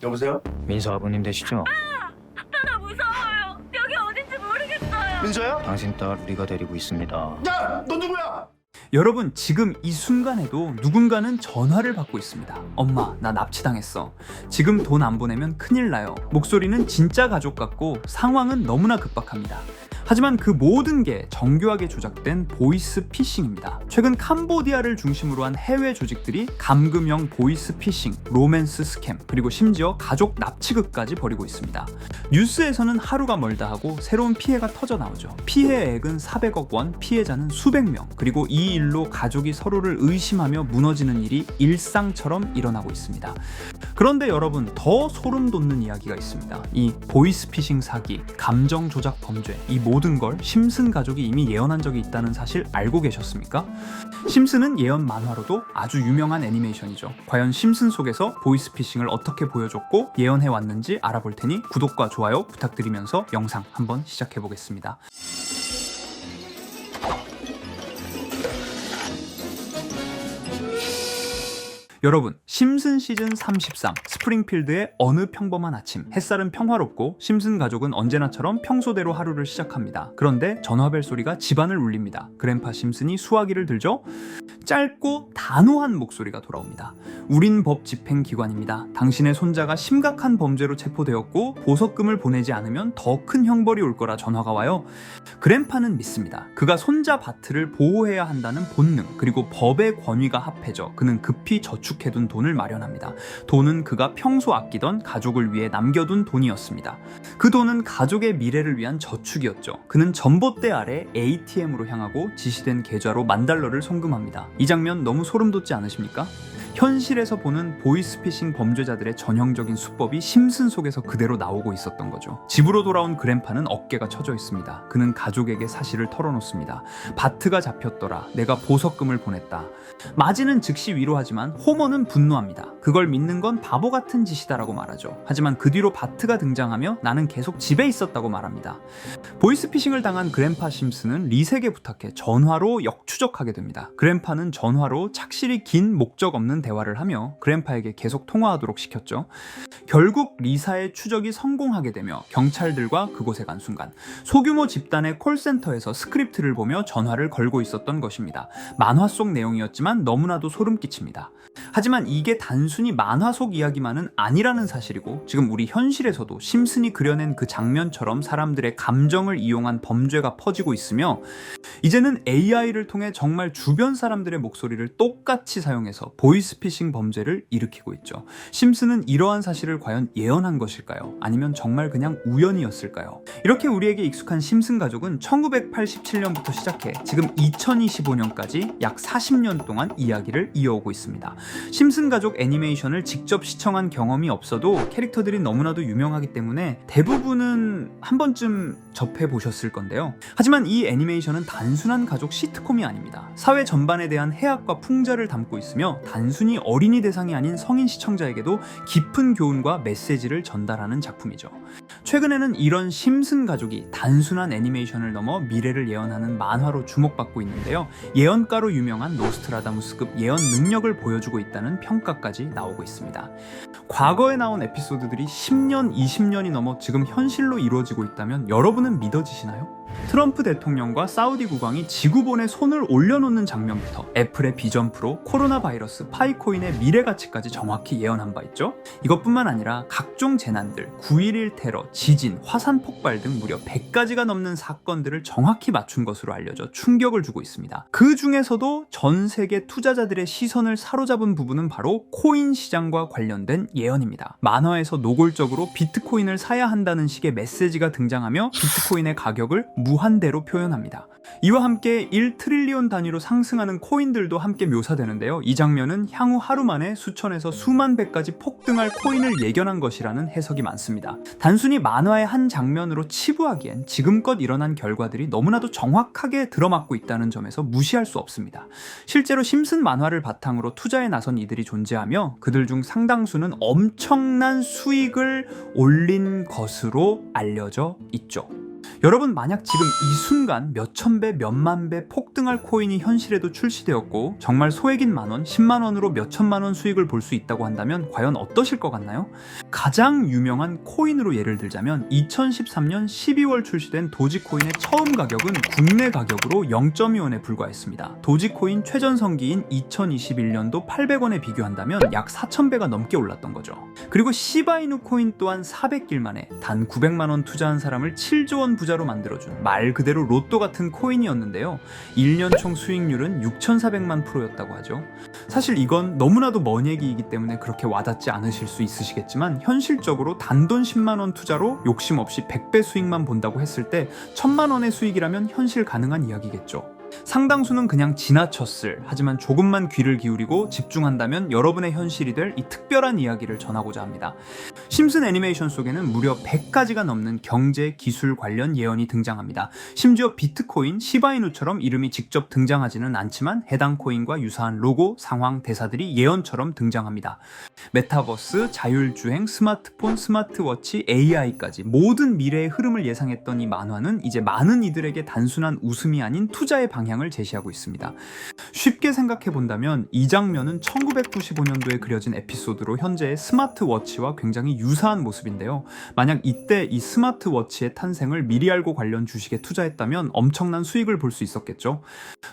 여보세요? 민서 아버님 되시죠? 나 무서워요. 여기 어딘지 모르겠어요. 민서야? 당신 딸 우리가 데리고 있습니다. 야! 너 누구야? 여러분, 지금 이 순간에도 누군가는 전화를 받고 있습니다. 엄마, 나 납치당했어. 지금 돈 안 보내면 큰일 나요. 목소리는 진짜 가족 같고 상황은 너무나 급박합니다. 하지만 그 모든 게 정교하게 조작된 보이스 피싱입니다. 최근 캄보디아를 중심으로 한 해외 조직들이 감금형 보이스 피싱, 로맨스 스캠, 그리고 심지어 가족 납치극까지 벌이고 있습니다. 뉴스에서는 하루가 멀다 하고 새로운 피해가 터져 나오죠. 피해액은 400억 원, 피해자는 수백 명, 그리고 이 일로 가족이 서로를 의심하며 무너지는 일이 일상처럼 일어나고 있습니다. 그런데 여러분, 더 소름 돋는 이야기가 있습니다. 이 보이스피싱 사기, 감정 조작 범죄, 이 모든 걸 심슨 가족이 이미 예언한 적이 있다는 사실 알고 계셨습니까? 심슨은 예언 만화로도 아주 유명한 애니메이션이죠. 과연 심슨 속에서 보이스피싱을 어떻게 보여줬고 예언해 왔는지 알아볼 테니 구독과 좋아요 부탁드리면서 영상 한번 시작해 보겠습니다. 여러분, 심슨 시즌 33 스프링필드의 어느 평범한 아침, 햇살은 평화롭고 심슨 가족은 언제나처럼 평소대로 하루를 시작합니다. 그런데 전화벨 소리가 집안을 울립니다. 그랜파 심슨이 수화기를 들죠? 짧고 단호한 목소리가 돌아옵니다. 우린 법 집행기관입니다. 당신의 손자가 심각한 범죄로 체포되었고 보석금을 보내지 않으면 더 큰 형벌이 올 거라 전화가 와요. 그랜파는 믿습니다. 그가 손자 바트를 보호해야 한다는 본능, 그리고 법의 권위가 합해져 그는 급히 저축해둔 돈을 마련합니다. 돈은 그가 평소 아끼던 가족을 위해 남겨둔 돈이었습니다. 그 돈은 가족의 미래를 위한 저축이었죠. 그는 전봇대 아래 ATM으로 향하고 지시된 계좌로 $10,000를 송금합니다. 이 장면 너무 소름 돋지 않으십니까? 현실에서 보는 보이스피싱 범죄자들의 전형적인 수법이 심슨 속에서 그대로 나오고 있었던 거죠. 집으로 돌아온 그랜파는 어깨가 처져 있습니다. 그는 가족에게 사실을 털어놓습니다. 바트가 잡혔더라. 내가 보석금을 보냈다. 마지는 즉시 위로하지만 호머는 분노합니다. 그걸 믿는 건 바보 같은 짓이다라고 말하죠. 하지만 그 뒤로 바트가 등장하며 나는 계속 집에 있었다고 말합니다. 보이스피싱을 당한 그랜파 심슨은 리색에 부탁해 전화로 역추적하게 됩니다. 그랜파는 전화로 착실히 긴 목적 없는 대화를 하며 그랜파에게 계속 통화하도록 시켰죠. 결국 리사의 추적이 성공하게 되며 경찰들과 그곳에 간 순간 소규모 집단의 콜센터에서 스크립트를 보며 전화를 걸고 있었던 것입니다. 만화 속 내용이었지만 너무나도 소름 끼칩니다. 하지만 이게 단순히 만화 속 이야기만은 아니라는 사실이고 지금 우리 현실에서도 심슨이 그려낸 그 장면처럼 사람들의 감정을 이용한 범죄가 퍼지고 있으며 이제는 AI를 통해 정말 주변 사람들의 목소리를 똑같이 사용해서 보이스피싱 범죄를 일으키고 있죠. 심슨은 이러한 사실을 과연 예언한 것일까요? 아니면 정말 그냥 우연이었을까요? 이렇게 우리에게 익숙한 심슨 가족은 1987년부터 시작해 지금 2025년까지 약 40년 동안 이야기를 이어오고 있습니다. 심슨 가족 애니메이션을 직접 시청한 경험이 없어도 캐릭터들이 너무나도 유명하기 때문에 대부분은 한 번쯤 접해보셨을 건데요. 하지만 이 애니메이션은 단순한 가족 시트콤이 아닙니다. 사회 전반에 대한 해악과 풍자를 담고 있으며 단순히 어린이 대상이 아닌 성인 시청자에게도 깊은 교훈과 메시지를 전달하는 작품이죠. 최근에는 이런 심슨 가족이 단순한 애니메이션을 넘어 미래를 예언하는 만화로 주목받고 있는데요. 예언가로 유명한 노스트라다무스급 예언 능력을 보여주고 있다는 평가까지 나오고 있습니다. 과거에 나온 에피소드들이 10년, 20년이 넘어 지금 현실로 이루어지고 있다면 여러분은 믿어지시나요? 트럼프 대통령과 사우디 국왕이 지구본에 손을 올려놓는 장면부터 애플의 비전 프로, 코로나 바이러스, 파이코인의 미래 가치까지 정확히 예언한 바 있죠. 이것뿐만 아니라 각종 재난들, 9.11 테러, 지진, 화산 폭발 등 무려 100가지가 넘는 사건들을 정확히 맞춘 것으로 알려져 충격을 주고 있습니다. 그 중에서도 전 세계 투자자들의 시선을 사로잡은 부분은 바로 코인 시장과 관련된 예언입니다. 만화에서 노골적으로 비트코인을 사야 한다는 식의 메시지가 등장하며 비트코인의 가격을 무한대로 표현합니다. 이와 함께 1트릴리온 단위로 상승하는 코인들도 함께 묘사되는데요. 이 장면은 향후 하루 만에 수천에서 수만 배까지 폭등할 코인을 예견한 것이라는 해석이 많습니다. 단순히 만화의 한 장면으로 치부하기엔 지금껏 일어난 결과들이 너무나도 정확하게 들어맞고 있다는 점에서 무시할 수 없습니다. 실제로 심슨 만화를 바탕으로 투자에 나선 이들이 존재하며 그들 중 상당수는 엄청난 수익을 올린 것으로 알려져 있죠. 여러분, 만약 지금 이 순간 몇천 배, 몇만 배 폭등할 코인이 현실에도 출시되었고 정말 소액인 만원, 10만원으로 몇천만원 수익을 볼 수 있다고 한다면 과연 어떠실 것 같나요? 가장 유명한 코인으로 예를 들자면 2013년 12월 출시된 도지코인의 처음 가격은 국내 가격으로 0.2원에 불과했습니다. 도지코인 최전성기인 2021년도 800원에 비교한다면 약 4,000배가 넘게 올랐던 거죠. 그리고 시바이누 코인 또한 400길 만에 단 900만원 투자한 사람을 7조 원 부자로 만들어준 말 그대로 로또 같은 코인이었는데요. 1년 총 수익률은 6,400만 %였다고 하죠. 사실 이건 너무나도 먼 얘기이기 때문에 그렇게 와닿지 않으실 수 있으시겠지만 현실적으로 단돈 10만원 투자로 욕심 없이 100배 수익만 본다고 했을 때 1,000만원의 수익이라면 현실 가능한 이야기겠죠. 상당수는 그냥 지나쳤을, 하지만 조금만 귀를 기울이고 집중한다면 여러분의 현실이 될 이 특별한 이야기를 전하고자 합니다. 심슨 애니메이션 속에는 무려 100가지가 넘는 경제, 기술 관련 예언이 등장합니다. 심지어 비트코인, 시바이누처럼 이름이 직접 등장하지는 않지만 해당 코인과 유사한 로고, 상황, 대사들이 예언처럼 등장합니다. 메타버스, 자율주행, 스마트폰, 스마트워치, AI까지 모든 미래의 흐름을 예상했던 이 만화는 이제 많은 이들에게 단순한 웃음이 아닌 투자의 방향을 제시하고 있습니다. 쉽게 생각해 본다면 이 장면은 1995년도에 그려진 에피소드로 현재의 스마트워치와 굉장히 유사한 모습인데요. 만약 이때 이 스마트워치의 탄생을 미리 알고 관련 주식에 투자했다면 엄청난 수익을 볼 수 있었겠죠.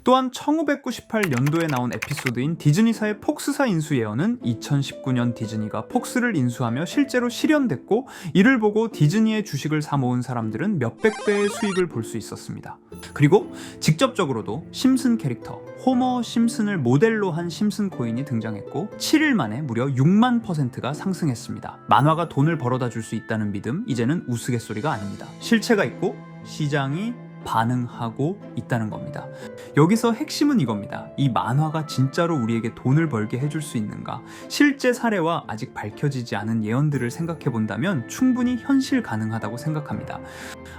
또한 1998년도에 나온 에피소드인 디즈니사의 폭스사 인수 예언은 2019년 디즈니가 폭스를 인수하며 실제로 실현됐고, 이를 보고 디즈니의 주식을 사 모은 사람들은 몇백 배의 수익을 볼 수 있었습니다. 그리고 직접적으로도 심슨 캐릭터 호머 심슨을 모델로 한 심슨 코인이 등장했고 7일 만에 무려 6만 %가 상승했습니다. 만화가 돈을 벌어다 줄 수 있다는 믿음, 이제는 우스갯소리가 아닙니다. 실체가 있고 시장이 반응하고 있다는 겁니다. 여기서 핵심은 이겁니다. 이 만화가 진짜로 우리에게 돈을 벌게 해줄 수 있는가? 실제 사례와 아직 밝혀지지 않은 예언들을 생각해 본다면 충분히 현실 가능하다고 생각합니다.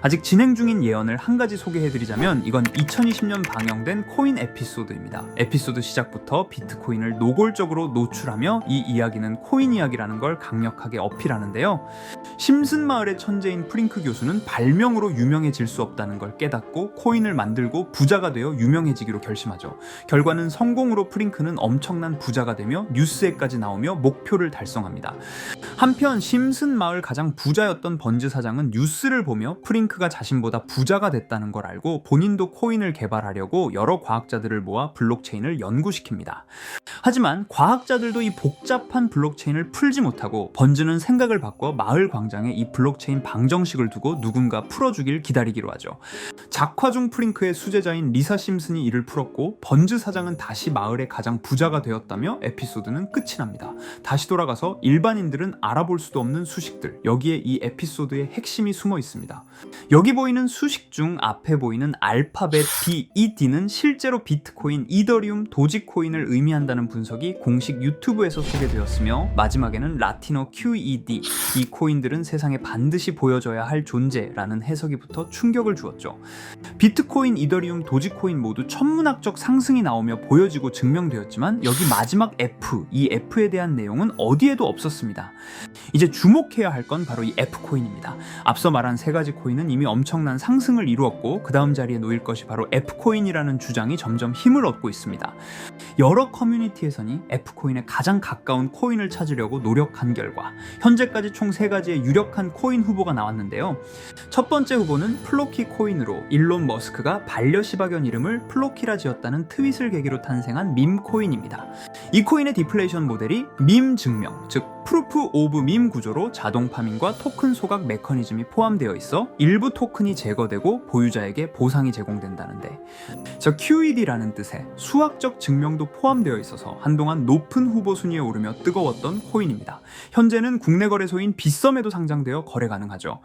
아직 진행 중인 예언을 한 가지 소개해드리자면 이건 2020년 방영된 코인 에피소드입니다. 에피소드 시작부터 비트코인을 노골적으로 노출하며 이 이야기는 코인 이야기라는 걸 강력하게 어필하는데요. 심슨 마을의 천재인 프링크 교수는 발명으로 유명해질 수 없다는 걸 깨닫고 코인을 만들고 부자가 되어 유명해지기로 결심하죠. 결과는 성공으로 프링크는 엄청난 부자가 되며 뉴스에까지 나오며 목표를 달성합니다. 한편 심슨 마을 가장 부자였던 번즈 사장은 뉴스를 보며 프링크가 자신보다 부자가 됐다는 걸 알고 본인도 코인을 개발하려고 여러 과학자들을 모아 블록체인을 연구시킵니다. 하지만 과학자들도 이 복잡한 블록체인을 풀지 못하고 번즈는 생각을 바꿔 마을 광장에 이 블록체인 방정식을 두고 누군가 풀어주길 기다리기로 하죠. 작화 중 프링크의 수제자인 리사 심슨이 이를 풀었고 번즈 사장은 다시 마을의 가장 부자가 되었다며 에피소드는 끝이 납니다. 다시 돌아가서 일반인들은 알아볼 수도 없는 수식들, 여기에 이 에피소드의 핵심이 숨어 있습니다. 여기 보이는 수식 중 앞에 보이는 알파벳 B, 이 D는 실제로 비트코인, 이더리움, 도지코인을 의미한다는 분석이 공식 유튜브에서 소개되었으며 마지막에는 라틴어 QED, 이 코인들은 세상에 반드시 보여줘야 할 존재라는 해석이 붙어 충격을 주었죠. 비트코인, 이더리움, 도지코인 모두 천문학적 상승이 나오며 보여지고 증명되었지만 여기 마지막 F, 이 F에 대한 내용은 어디에도 없었습니다. 이제 주목해야 할 건 바로 이 F코인입니다. 앞서 말한 세 가지 코인은 이미 엄청난 상승을 이루었고 그 다음 자리에 놓일 것이 바로 F코인이라는 주장이 점점 힘을 얻고 있습니다. 여러 커뮤니티에서는 F코인에 가장 가까운 코인을 찾으려고 노력한 결과 현재까지 총 3가지의 유력한 코인 후보가 나왔는데요. 첫 번째 후보는 플로키 코인으로 일론 머스크가 반려시바견 이름을 플로키라 지었다는 트윗을 계기로 탄생한 밈 코인입니다. 이 코인의 디플레이션 모델이 밈 증명, 즉 프루프 오브 밈 구조로 자동 파밍과 토큰 소각 메커니즘이 포함되어 있어 일부 토큰이 제거되고 보유자에게 보상이 제공된다는데, QED라는 뜻의 수학적 증명도 포함되어 있어서 한동안 높은 후보 순위에 오르며 뜨거웠던 코인입니다. 현재는 국내 거래소인 빗썸에도 상장되어 거래 가능하죠.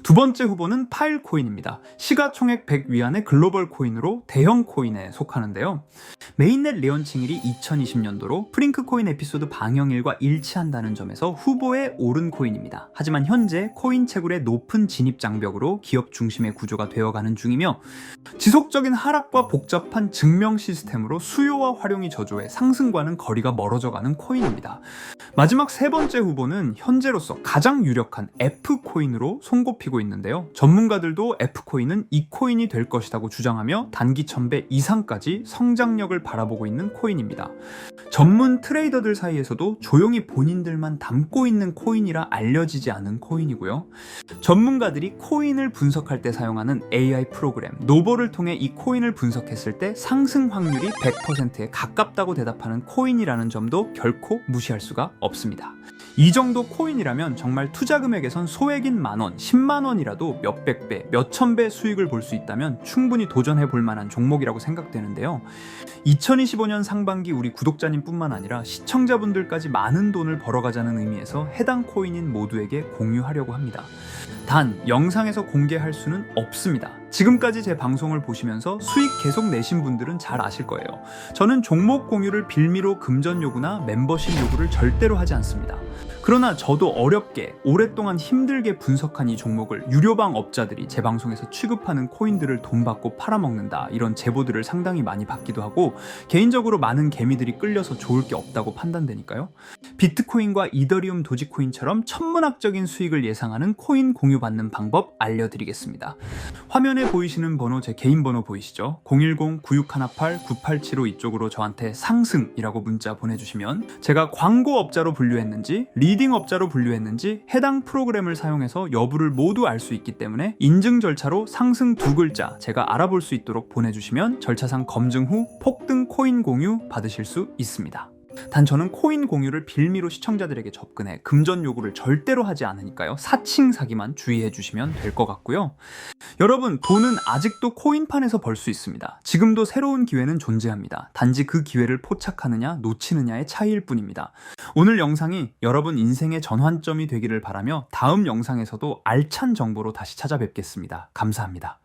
두 번째 후보는 파일 코인입니다. 시가총액 100 위안의 글로벌 코인으로 대형 코인에 속하는데요. 메인넷 레언칭일이 2020년도로 프링크 코인 에피소드 방영일과 일치한다는 점에서 후보에 오른 코인입니다. 하지만 현재 코인 채굴의 높은 진입 장벽으로 기업 중심의 구조가 되어가는 중이며 지속적인 하락과 복잡한 증명 시스템으로 수요와 활용이 저조해 상승과는 거리가 멀어져가는 코인입니다. 마지막 세 번째 후보는 현재로서 가장 유력한 F코인으로 손꼽히고 있는데요. 전문가들도 F코인은 이 코인이 될 것이라고 주장하며 단기 1000배 이상까지 성장력을 바라보고 있는 코인입니다. 전문 트레이더들 사이에서도 조용히 본인들만 담고 있는 코인이라 알려지지 않은 코인이고요. 전문가들이 코인을 분석할 때 사용하는 AI 프로그램 노버를 통해 이 코인을 분석했을 때 상승 확률이 100%에 가깝다고 대답하는 코인이라는 점도 결코 무시할 수가 없습니다. 이 정도 코인이라면 정말 투자 금액에선 소액인 만원, 10만원이라도 몇백 배, 몇천 배 수익을 볼 수 있다면 충분히 도전해 볼 만한 종목이라고 생각되는데요. 2025년 상반기 우리 구독자님 뿐만 아니라 시청자분들까지 많은 돈을 벌어가자는 의미에서 해당 코인인 모두에게 공유하려고 합니다. 단, 영상에서 공개할 수는 없습니다. 지금까지 제 방송을 보시면서 수익 계속 내신 분들은 잘 아실 거예요. 저는 종목 공유를 빌미로 금전 요구나 멤버십 요구를 절대로 하지 않습니다. 그러나 저도 어렵게 오랫동안 힘들게 분석한 이 종목을 유료방 업자들이 제 방송에서 취급하는 코인들을 돈 받고 팔아먹는다, 이런 제보들을 상당히 많이 받기도 하고 개인적으로 많은 개미들이 끌려서 좋을 게 없다고 판단되니까요. 비트코인과 이더리움 도지코인처럼 천문학적인 수익을 예상하는 코인 공유받는 방법 알려드리겠습니다. 화면에 보이시는 번호 제 개인 번호 보이시죠? 010-9618-9875 이쪽으로 저한테 상승이라고 문자 보내주시면 제가 광고업자로 분류했는지 리딩업자로 분류했는지 해당 프로그램을 사용해서 여부를 모두 알 수 있기 때문에 인증 절차로 상승 2글자 제가 알아볼 수 있도록 보내주시면 절차상 검증 후 폭등 코인 공유 받으실 수 있습니다. 단 저는 코인 공유를 빌미로 시청자들에게 접근해 금전 요구를 절대로 하지 않으니까요. 사칭 사기만 주의해 주시면 될 것 같고요. 여러분, 돈은 아직도 코인판에서 벌 수 있습니다. 지금도 새로운 기회는 존재합니다. 단지 그 기회를 포착하느냐 놓치느냐의 차이일 뿐입니다. 오늘 영상이 여러분 인생의 전환점이 되기를 바라며 다음 영상에서도 알찬 정보로 다시 찾아뵙겠습니다. 감사합니다.